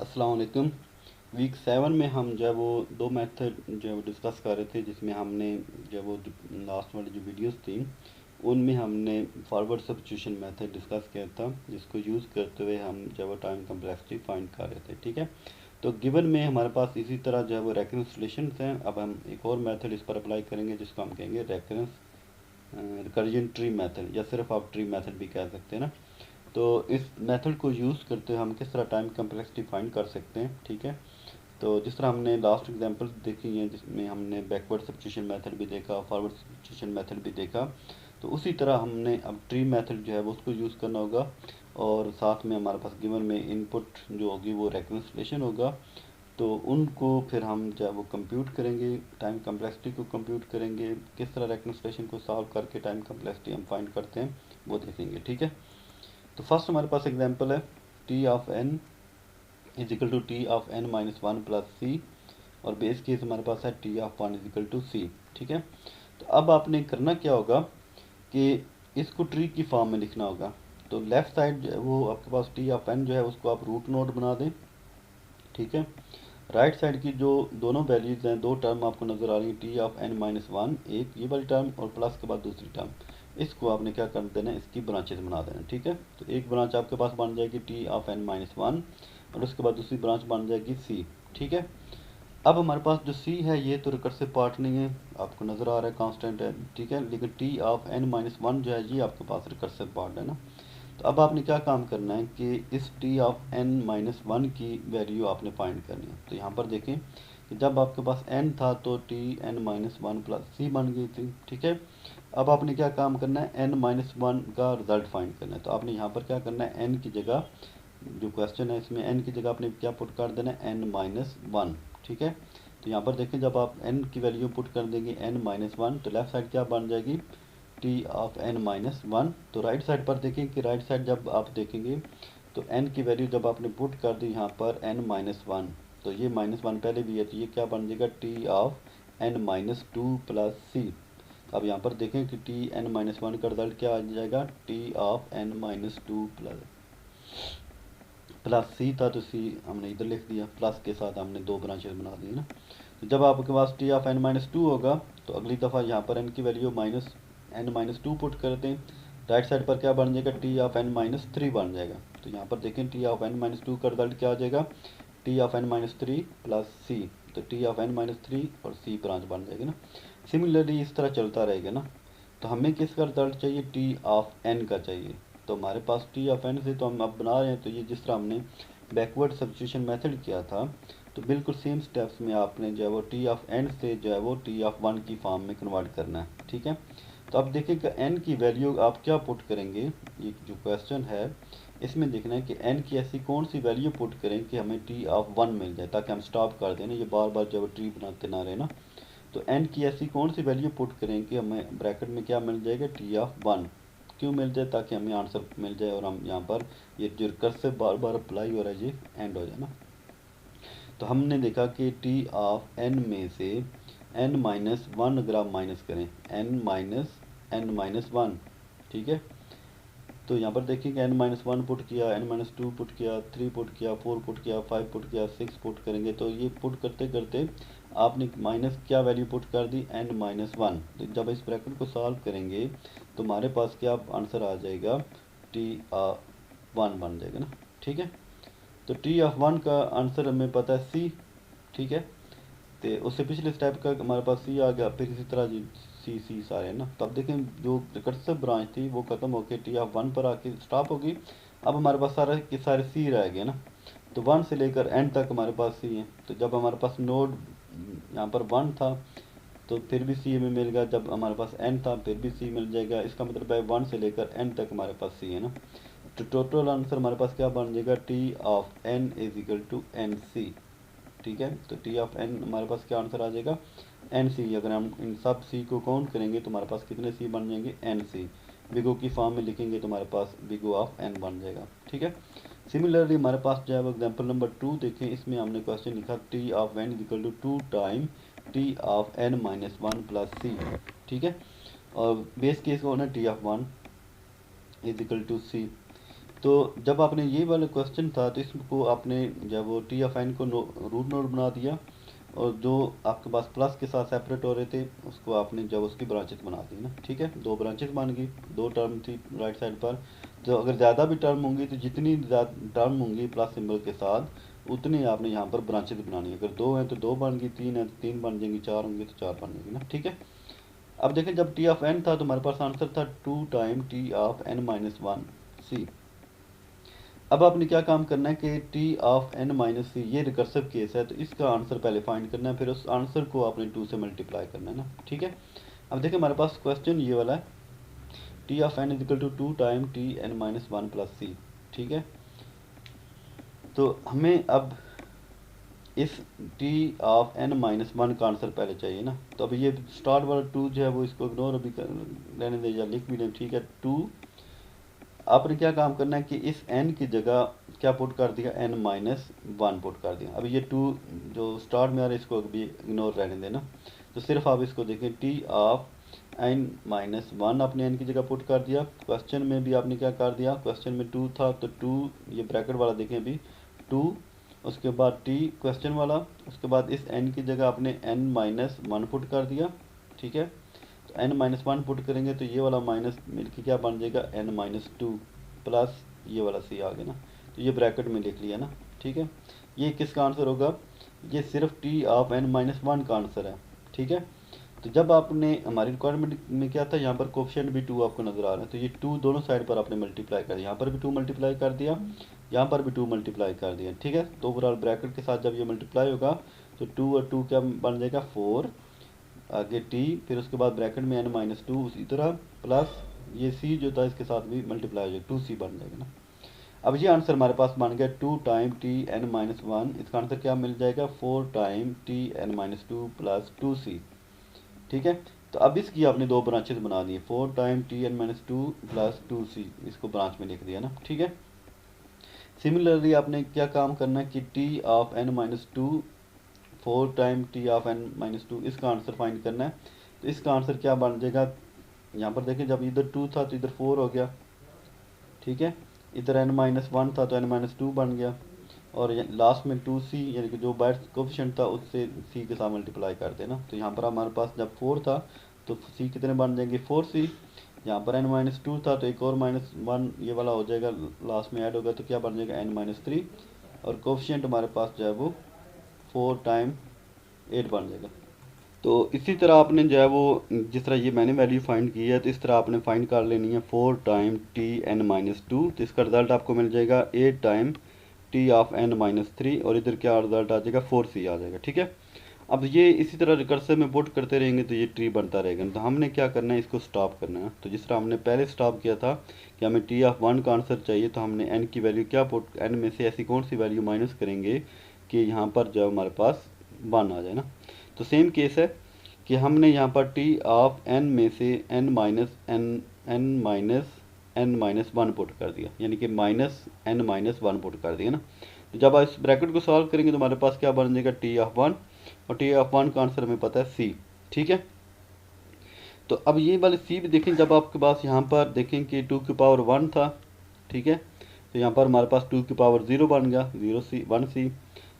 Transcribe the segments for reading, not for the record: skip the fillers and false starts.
अस्सलाम वालेकुम। वीक 7 में हम जो है वो दो मेथड जो है वो डिस्कस कर रहे थे, जिसमें हमने जो है वो लास्ट वाली जो वीडियोस थी उनमें हमने फॉरवर्ड सब्स्टिट्यूशन मेथड डिस्कस किया था, जिसको यूज़ करते हुए हम जो है वो टाइम कम्प्लेक्सिटी फाइंड कर रहे थे। ठीक है, तो गिवन में हमारे पास इसी तरह जो है वो रेकरेंस रिलेशंस हैं। अब हम एक और मेथड इस पर अप्लाई करेंगे जिसको हम कहेंगे रेकरेंस रिकर्जन ट्री मेथड, या सिर्फ आप ट्री मेथड भी कह सकते हैं ना। तो इस मेथड को यूज़ करते हुए हम किस तरह टाइम कम्प्लेक्सिटी फाइंड कर सकते हैं। ठीक है, तो जिस तरह हमने लास्ट एग्जांपल देखी है जिसमें हमने बैकवर्ड सब्स्टिट्यूशन मेथड भी देखा, फॉरवर्ड सब्स्टिट्यूशन मेथड भी देखा, तो उसी तरह हमने अब ट्री मेथड जो है वो उसको यूज़ करना होगा। और साथ में हमारे पास गिवन में इनपुट जो होगी वो रेकन्सिलेशन होगा, तो उनको फिर हम जो है वो कंप्यूट करेंगे, टाइम कम्प्लेक्सिटी को कंप्यूट करेंगे, किस तरह रेकन्सिलेशन को सॉल्व करके टाइम कम्प्लेक्सिटी हम फाइंड करते हैं वो देखेंगे। ठीक है, तो फर्स्ट हमारे पास एग्जांपल है T of n is equal to T of n minus one plus c, और बेस केस हमारे पास है T of one is equal to c. ठीक है, तो अब आपने करना क्या होगा कि इसको ट्री की फॉर्म में लिखना होगा। तो लेफ्ट साइड जो है वो आपके पास टी ऑफ एन जो है उसको आप रूट नोड बना दें। ठीक है, राइट साइड की जो दोनों वैल्यूज हैं, दो टर्म आपको नजर आ रही है, T of n minus one, एक ये वाली टर्म और प्लस के बाद दूसरी टर्म, इसको आपने क्या कर देना है, इसकी ब्रांचेस बना देना। ठीक है, तो एक ब्रांच आपके पास बन जाएगी T of n minus one, और उसके बाद दूसरी ब्रांच बन जाएगी सी। ठीक है, अब हमारे पास जो सी है ये तो रिकर्सिव पार्ट नहीं है, आपको नज़र आ रहा है कांस्टेंट है। ठीक है, लेकिन T of n minus one जो है ये आपके पास रिकर्सिव पार्ट है ना। तो अब आपने क्या काम करना है कि इस T of n minus one की वैल्यू आपने फाइंड करनी है। तो यहाँ पर देखें कि जब आपके पास एन था तो T n minus one plus c बन गई थी। ठीक है, अब आपने क्या काम करना है, एन माइनस वन का रिजल्ट फाइंड करना है। तो आपने यहाँ पर क्या करना है, एन की जगह, जो क्वेश्चन है इसमें एन की जगह आपने क्या पुट कर देना है, एन माइनस वन। ठीक है, तो यहाँ पर देखें जब आप एन की वैल्यू पुट कर देंगे एन माइनस वन, तो लेफ्ट साइड क्या बन जाएगी, T of n minus one. तो राइट साइड पर देखें कि राइट साइड जब आप देखेंगे तो एन की वैल्यू जब आपने पुट कर दी यहाँ पर एन माइनस वन, तो ये माइनस वन पहले भी है, तो ये क्या बन जाएगा, T of n minus two plus c. अब यहाँ पर देखें कि टी एन माइनस वन का रिजल्ट क्या आ जाएगा, T of n minus two plus c था, तो सी हमने इधर लिख दिया, प्लस के साथ हमने दो ब्रांचेस बना दी ना। तो जब आपके पास T of n minus two होगा तो अगली दफ़ा यहाँ पर एन की value minus n minus two put कर दें, राइट साइड पर क्या बन जाएगा, T of n minus three बन जाएगा। तो यहाँ पर देखें T of n minus two का रिजल्ट क्या आ जाएगा, T of n minus three plus c, तो T of n minus three और सी ब्रांच बन जाएगी ना। सिमिलरली इस तरह चलता रहेगा ना। तो हमें किसका रिजल्ट चाहिए, टी ऑफ एन का चाहिए। तो हमारे पास टी ऑफ एन से तो हम अब बना रहे हैं, तो ये जिस तरह हमने बैकवर्ड सब्स्टिट्यूशन मेथड किया था, तो बिल्कुल सेम स्टेप्स में आपने जो है वो टी ऑफ एन से जो है वो टी ऑफ वन की फॉर्म में कन्वर्ट करना है। ठीक है, तो अब देखिए कि एन की वैल्यू आप क्या पुट करेंगे, ये जो क्वेश्चन है इसमें देखना है कि एन की ऐसी कौन सी वैल्यू पुट करें कि हमें टी ऑफ वन मिल जाए, ताकि हम स्टॉप कर दें ना, ये बार बार जो है ट्री बनाते ना रहे ना। तो एन की ऐसी कौन सी वैल्यू पुट करें कि हमें ब्रैकेट में क्या मिल जाएगा, टी ऑफ वन क्यों मिल जाए, ताकि हमें आंसर मिल जाए और हम यहाँ पर ये जो रिकर्सिव बार बार अप्लाई हो रहा है ये एंड हो जाए ना। तो हमने देखा कि टी ऑफ एन में से एन माइनस वन अगर आप माइनस करें, एन माइनस वन, ठीक है, तो यहाँ पर देखिए एन माइनस वन पुट किया, एन माइनस टू पुट किया, थ्री पुट किया, फोर पुट किया, फाइव पुट किया, सिक्स पुट करेंगे, तो ये पुट करते करते आपने माइनस क्या वैल्यू पुट कर दी, एन माइनस वन। तो जब इस ब्रैकेट को सॉल्व करेंगे तो हमारे पास क्या आंसर आ जाएगा, टी वन बन जाएगा ना। ठीक है, तो टी ऑफ वन का आंसर हमें पता है सी। ठीक है, तो उससे पिछले स्टेप का हमारे पास सी आ गया, फिर इसी तरह जी सी सी सारे है ना। तो अब देखें जो रिकर्सिव ब्रांच थी वो खत्म होकर टी ऑफ वन पर आके स्टॉप होगी। अब हमारे पास सारे के सारे सी रह गए ना, तो वन से लेकर एंड तक हमारे पास सी है। तो जब हमारे पास नोड यहाँ पर वन था तो फिर भी सी हमें मिल गया, जब हमारे पास एन था फिर भी सी मिल जाएगा। इसका मतलब है वन से लेकर एन तक हमारे पास सी है ना। तो टोटल आंसर हमारे पास क्या बन जाएगा, T of n is equal to n c. ठीक है, तो टी ऑफ एन हमारे पास क्या आंसर आ जाएगा, एन सी। अगर हम इन सब सी को काउंट करेंगे तो हमारे पास कितने सी बन जाएंगे, एन सी। बिगो की फॉर्म में लिखेंगे तो हमारे पास बिगो ऑफ एन बन जाएगा। ठीक है, सिमिलरली हमारे पास जो है वो एग्जाम्पल नंबर टू देखें, इसमें हमने क्वेश्चन लिखा T of n is equal to two time T of n minus one plus c. ठीक है, और बेस केस को होना T of one is equal to c. तो जब आपने ये वाला क्वेश्चन था तो इसको आपने जब वो टी ऑफ एन को रूट नोड बना दिया, और जो आपके पास प्लस के साथ सेपरेट हो रहे थे उसको आपने जब उसकी ब्रांचेस बना दी ना, ठीक है, दो ब्रांचेस बन गई, दो टर्म थी राइट साइड पर। तो अगर ज़्यादा भी टर्म होंगी तो जितनी टर्म होंगी प्लस सिंबल के साथ उतनी आपने यहाँ पर ब्रांचेस बनानी है। अगर दो हैं तो दो बन गई, तीन है तो तीन बन जाएंगी, चार होंगी तो चार बन जाएंगी ना, ठीक है। अब देखें जब टी ऑफ एन था तो हमारे पास आंसर था 2 time T of n minus one c. अब आपने क्या काम करना है कि T of n minus c ये रिकर्सिव केस है, तो इसका आंसर पहले फाइंड करना है, फिर उस आंसर को आपने 2 से मल्टीप्लाई करना है ना, ठीक है। अब देखिए हमारे पास क्वेश्चन ये वाला है, T of n is equal to 2 time T n minus one plus c, ठीक है। तो हमें अब इस T of n minus one का आंसर पहले चाहिए ना, तो अभी ये स्टार्ट वाला 2 जो है वो इसको इग्नोर अभी रहने दे या लिख भी दें, ठीक है। 2 आपने क्या काम करना है कि इस n की जगह क्या पुट कर दिया, n माइनस वन पुट कर दिया। अब ये 2 जो स्टार्ट में आ रहा है इसको भी इग्नोर रहने देना, तो सिर्फ आप इसको देखें T of n minus one आपने n की जगह पुट कर दिया। क्वेश्चन में भी आपने क्या कर दिया, क्वेश्चन में 2 था तो 2 ये ब्रैकेट वाला देखें अभी 2, उसके बाद t क्वेश्चन वाला, उसके बाद इस n की जगह आपने n माइनस वन पुट कर दिया, ठीक है। तो n माइनस वन पुट करेंगे तो ये वाला माइनस मिलकर क्या बन जाएगा n माइनस टू प्लस ये वाला सी आ गया ना, तो ये ब्रैकेट में लिख लिया ना, ठीक है। ये किसका आंसर होगा, ये सिर्फ T of n minus one का आंसर है, ठीक है। तो जब आपने हमारी रिक्वायरमेंट में क्या था, यहाँ पर कोफिशिएंट भी 2 आपको नजर आ रहा है, तो ये 2 दोनों साइड पर आपने मल्टीप्लाई कर दिया, यहाँ पर भी 2 मल्टीप्लाई कर दिया, यहाँ पर भी 2 मल्टीप्लाई कर दिया, ठीक है। तो ओवरऑल ब्रैकेट के साथ जब ये मल्टीप्लाई होगा तो 2 और 2 क्या बन जाएगा 4, आगे टी, फिर उसके बाद ब्रैकेट में n माइनस टू, उसी तरह प्लस ये c जो था इसके साथ भी मल्टीप्लाई हो जाएगा, 2c बन जाएगा ना। अब ये आंसर हमारे पास बन गया 2 time T n minus one, इसका आंसर क्या मिल जाएगा 4 time T n minus two plus 2c, ठीक है। तो अब इसकी आपने दो ब्रांचेस बना दी, 4 time T n minus two plus 2c, इसको ब्रांच में लिख दिया ना, ठीक है। सिमिलरली आपने क्या काम करना है कि T of n minus two 4 time T of n minus two, इसका आंसर फाइंड करना है। तो इसका आंसर क्या बन जाएगा, यहाँ पर देखें जब इधर 2 था तो इधर 4 हो गया, ठीक है। इधर n माइनस वन था तो n माइनस टू बन गया, और लास्ट में 2c यानी कि जो बाइट कोफिशिएंट था उससे c के साथ मल्टीप्लाई कर देना। तो यहाँ पर हमारे पास जब 4 था तो c कितने बन जाएंगे 4c, यहाँ पर n माइनस टू था तो एक और माइनस वन ये वाला हो जाएगा, लास्ट में ऐड होगा तो क्या बन जाएगा n माइनस थ्री, और कोफिशिएंट हमारे पास जो है वो 4 टाइम 8 बन जाएगा। तो इसी तरह आपने जो है वो जिस तरह ये मैंने वैल्यू फाइंड की है तो इस तरह आपने फाइंड कर लेनी है 4 time T n minus two, तो इसका रिजल्ट आपको मिल जाएगा 8 time T of n minus three, और इधर क्या रिजल्ट आ जाएगा 4c आ जाएगा, ठीक है। अब ये इसी तरह रिकर्सिव में पुट करते रहेंगे तो ये ट्री बनता रहेगा। तो हमने क्या करना है, इसको स्टॉप करना है। तो जिस तरह हमने पहले स्टॉप किया था कि हमें टी ऑफ वन का आंसर चाहिए, तो हमने एन की वैल्यू क्या पुट, एन में से ऐसी कौन सी वैल्यू माइनस करेंगे कि यहाँ पर जो हमारे पास वन आ जाए ना। तो सेम केस है कि हमने यहाँ पर टी ऑफ एन में से एन माइनस वन पुट कर दिया, यानी कि minus n minus one put कर दिया ना। तो जब आप इस ब्रैकेट को सॉल्व करेंगे तो हमारे पास क्या बन जाएगा टी ऑफ वन, और टी ऑफ वन का आंसर हमें पता है सी, ठीक है। तो अब ये वाले सी भी देखें, जब आपके पास यहाँ पर देखें कि 2 की पावर 1 था, ठीक है, तो यहाँ पर हमारे पास 2 की पावर 0 बन गया, 0c 1c।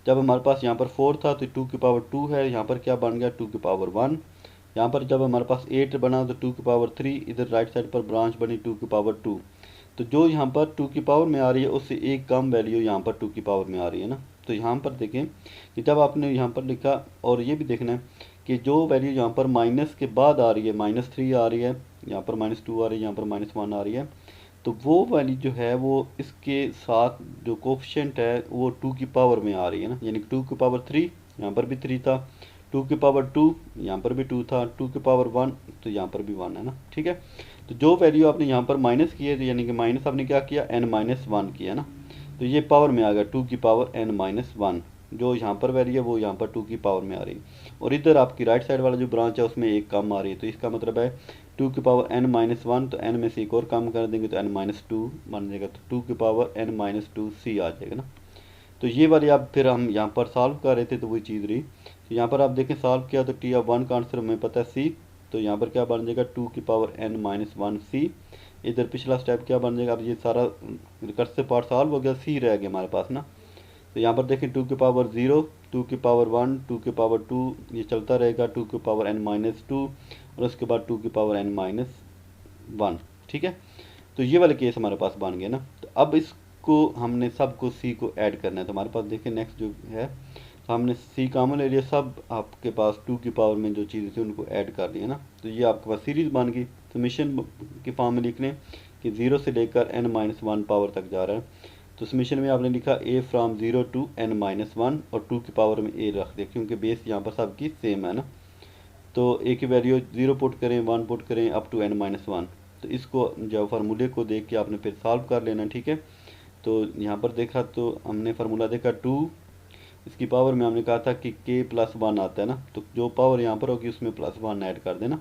जब हमारे पास यहाँ पर 4 था तो 2 की पावर 2 है, यहाँ पर क्या बन गया 2 की पावर 1। यहाँ पर जब हमारे पास 8 बना तो 2 की पावर 3, इधर राइट साइड पर ब्रांच बनी 2 की पावर 2। तो जो यहाँ पर 2 की पावर में आ रही है उससे एक कम वैल्यू यहाँ पर 2 की पावर में आ रही है ना। तो यहाँ पर देखें कि जब आपने यहाँ पर लिखा, और ये भी देखना है कि जो वैल्यू यहाँ पर माइनस के बाद आ रही है, -3 आ रही है, यहाँ पर -2 आ रही है, यहाँ पर -1 आ रही है, तो वो वैल्यू जो है वो इसके साथ जो कोफिशिएंट है वो 2 की पावर में आ रही है ना, यानी 2 की पावर 3, यहाँ पर भी 3 था, 2 की पावर 2 यहाँ पर भी 2 था, 2 की पावर 1 तो यहाँ पर भी 1 है ना, ठीक है। तो जो वैल्यू आपने यहाँ पर माइनस की है, यानी कि माइनस आपने क्या किया n माइनस वन किया ना, तो ये पावर में आ गया 2 की पावर n माइनस वन, जो यहाँ पर वैल्यू है वो यहाँ पर 2 की पावर में आ रही है, और इधर आपकी राइट साइड वाला जो ब्रांच है उसमें एक कम आ रही है। तो इसका मतलब है 2 की पावर n माइनस वन, तो n में से एक और कम कर देंगे तो n माइनस टू बन जाएगा, तो 2 की पावर n माइनस टू सी आ जाएगा ना। तो ये वाली आप फिर हम यहाँ पर सॉल्व कर रहे थे तो वही चीज़ रही। तो यहाँ पर आप देखें सॉल्व किया तो टी ऑफ वन का आंसर हमें पता है सी, तो यहाँ पर क्या बन जाएगा 2 की पावर n माइनस वन सी, इधर पिछला स्टेप क्या बन जाएगा, अब ये सारा रिकर्सिव पार्ट सॉल्व हो गया, सी रह गया हमारे पास ना। तो यहाँ पर देखें 2 की पावर 0, 2 की पावर 1, 2 की पावर 2, ये चलता रहेगा 2 की पावर n-2 और उसके बाद 2 की पावर n-1। ठीक है, तो ये वाले केस हमारे पास बन गए ना। तो अब इसको हमने सबको सी को ऐड करना है। तो हमारे पास देखिए नेक्स्ट जो है, तो हमने सी कॉमन ले लिया, सब आपके पास 2 की पावर में जो चीज़ें थी उनको ऐड कर लिया ना। तो ये आपके पास सीरीज़ बन गई। समीशन के फॉर्म में लिख लें कि 0 से लेकर n-1 पावर तक जा रहा है। तो समीशन में आपने लिखा a फ्राम 0 टू n-1 और 2 की पावर में a रख दिया, क्योंकि बेस यहाँ पर सबकी सेम है ना। तो a की वैल्यू 0 पुट करें, 1 पुट करें अप टू n-1। तो इसको जो फार्मूले को देख के आपने फिर सॉल्व कर लेना, ठीक है। तो यहाँ पर देखा तो हमने फार्मूला देखा 2, इसकी पावर में हमने कहा था कि k प्लस 1 आता है ना, तो जो पावर यहाँ पर होगी उसमें प्लस 1 ऐड कर देना।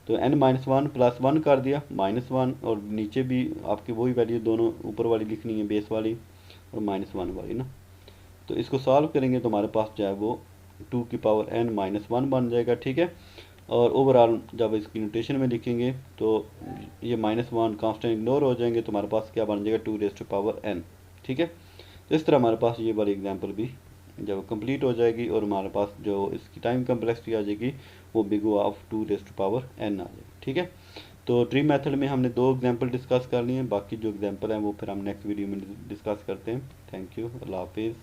तो n-1 प्लस 1 कर दिया -1, और नीचे भी आपकी वही वैल्यू दोनों ऊपर वाली लिखनी है, बेस वाली और -1 वाली ना। तो इसको सॉल्व करेंगे तो हमारे पास जो है वो 2 की पावर n-1 बन जाएगा, ठीक है। और ओवरऑल जब इसकी नोटेशन में लिखेंगे तो ये -1 कांस्टेंट इग्नोर हो जाएंगे, तो हमारे पास क्या बन जाएगा 2 रेज़ टू पावर n, ठीक है। तो इस तरह हमारे पास ये वाली एग्जांपल भी जब कंप्लीट हो जाएगी और हमारे पास जो इसकी टाइम कम्प्लेक्सिटी आ जाएगी वो big O of 2 raise to power n आ जाएगी, ठीक है। तो ट्री मेथड में हमने 2 एग्जांपल डिस्कस कर लिए हैं, बाकी जो एग्जांपल हैं वो फिर हम नेक्स्ट वीडियो में डिस्कस करते हैं। थैंक यू, अल्लाह हाफिज़।